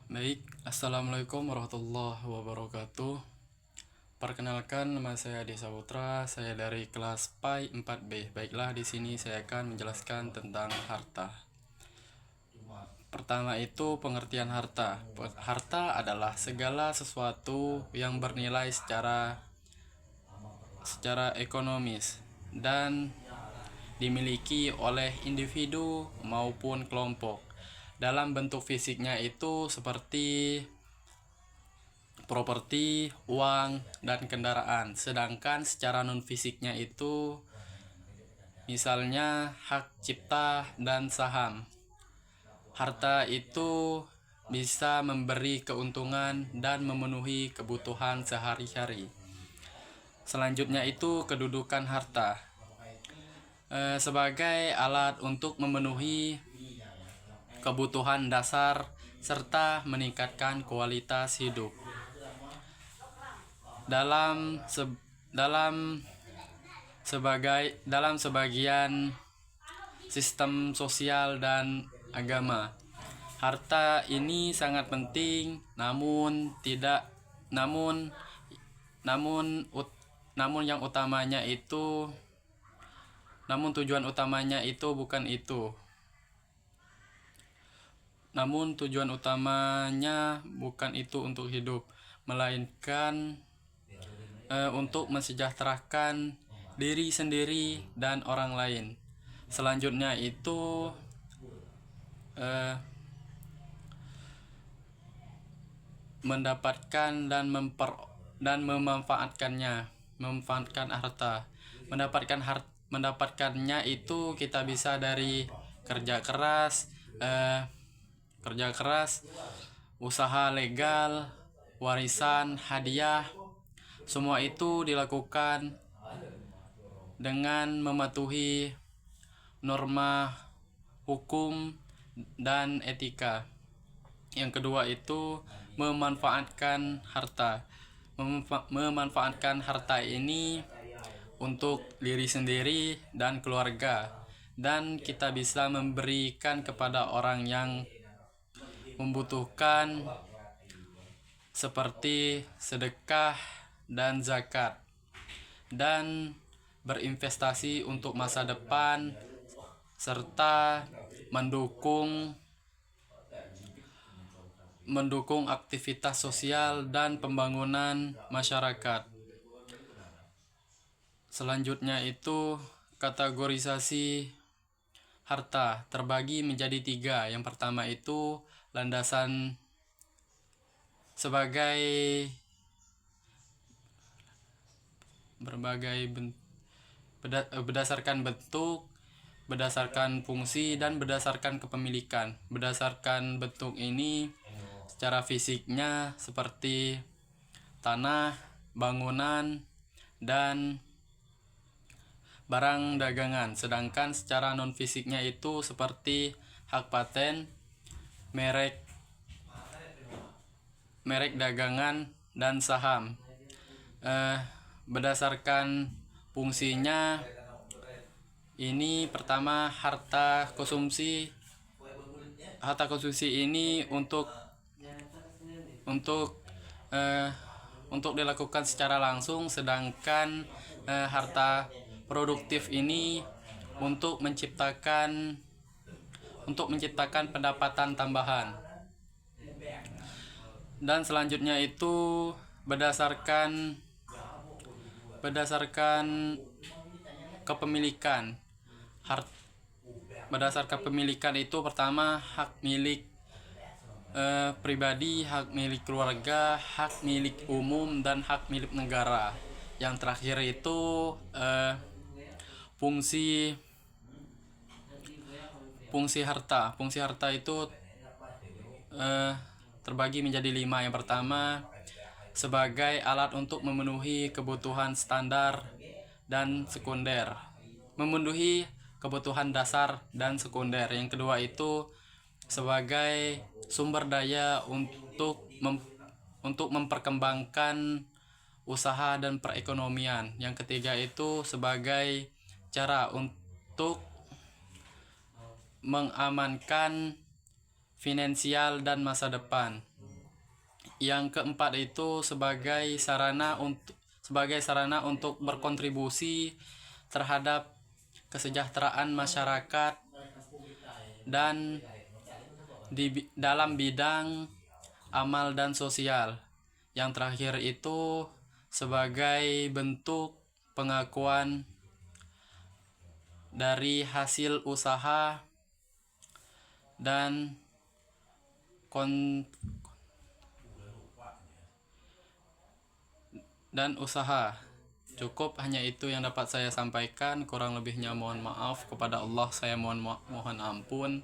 Baik, Assalamualaikum warahmatullahi wabarakatuh. Perkenalkan, nama saya Adi Saputra, saya dari kelas PAI 4B. Baiklah, di sini saya akan menjelaskan tentang harta. Pertama itu pengertian harta. Harta adalah segala sesuatu yang bernilai secara ekonomis dan dimiliki oleh individu maupun kelompok. Dalam bentuk fisiknya itu seperti properti, uang, dan kendaraan. Sedangkan secara non fisiknya itu misalnya hak cipta dan saham. Harta itu bisa memberi keuntungan dan memenuhi kebutuhan sehari-hari. Selanjutnya itu kedudukan harta. Sebagai alat untuk memenuhi kebutuhan dasar serta meningkatkan kualitas hidup. Dalam sebagian sistem sosial dan agama, harta ini sangat penting, namun tujuan utamanya itu bukan itu. Namun tujuan utamanya bukan itu untuk hidup, melainkan untuk mensejahterakan diri sendiri dan orang lain. Selanjutnya itu mendapatkan dan memanfaatkan harta. Mendapatkannya itu kita bisa dari kerja keras, usaha legal, warisan, hadiah. Semua itu dilakukan dengan mematuhi norma hukum dan etika. Yang kedua itu memanfaatkan harta. Memanfaatkan harta ini untuk diri sendiri dan keluarga, dan kita bisa memberikan kepada orang yang membutuhkan seperti sedekah dan zakat, dan berinvestasi untuk masa depan serta mendukung aktivitas sosial dan pembangunan masyarakat. Selanjutnya itu kategorisasi harta terbagi menjadi 3. Yang pertama itu landasan sebagai berdasarkan bentuk, berdasarkan fungsi, dan berdasarkan kepemilikan. Berdasarkan bentuk ini secara fisiknya seperti tanah, bangunan, dan barang dagangan. Sedangkan secara non fisiknya itu seperti hak paten, merek dagangan, dan saham. Berdasarkan fungsinya ini pertama harta konsumsi. Harta konsumsi ini untuk dilakukan secara langsung, sedangkan harta produktif ini untuk menciptakan pendapatan tambahan. Dan selanjutnya itu berdasarkan kepemilikan. Berdasarkan pemilikan itu pertama hak milik pribadi, hak milik keluarga, hak milik umum, dan hak milik negara. Yang terakhir itu fungsi harta. Fungsi harta itu terbagi menjadi 5. Yang pertama sebagai alat untuk memenuhi kebutuhan standar dan sekunder, memenuhi kebutuhan dasar dan sekunder. Yang kedua itu sebagai sumber daya untuk memperkembangkan usaha dan perekonomian. Yang ketiga itu sebagai cara untuk mengamankan finansial dan masa depan. Yang keempat itu sebagai sarana untuk berkontribusi terhadap kesejahteraan masyarakat dan dalam bidang amal dan sosial. Yang terakhir itu sebagai bentuk pengakuan dari hasil usaha dan usaha. Cukup hanya itu yang dapat saya sampaikan. Kurang lebihnya mohon maaf. Kepada Allah saya mohon ampun.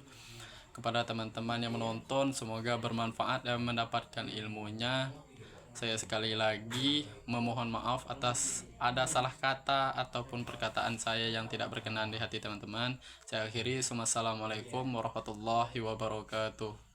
Kepada teman-teman yang menonton, semoga bermanfaat dan mendapatkan ilmunya. Saya sekali lagi memohon maaf atas ada salah kata ataupun perkataan saya yang tidak berkenan di hati teman-teman. Saya akhiri. Wassalamualaikum warahmatullahi wabarakatuh.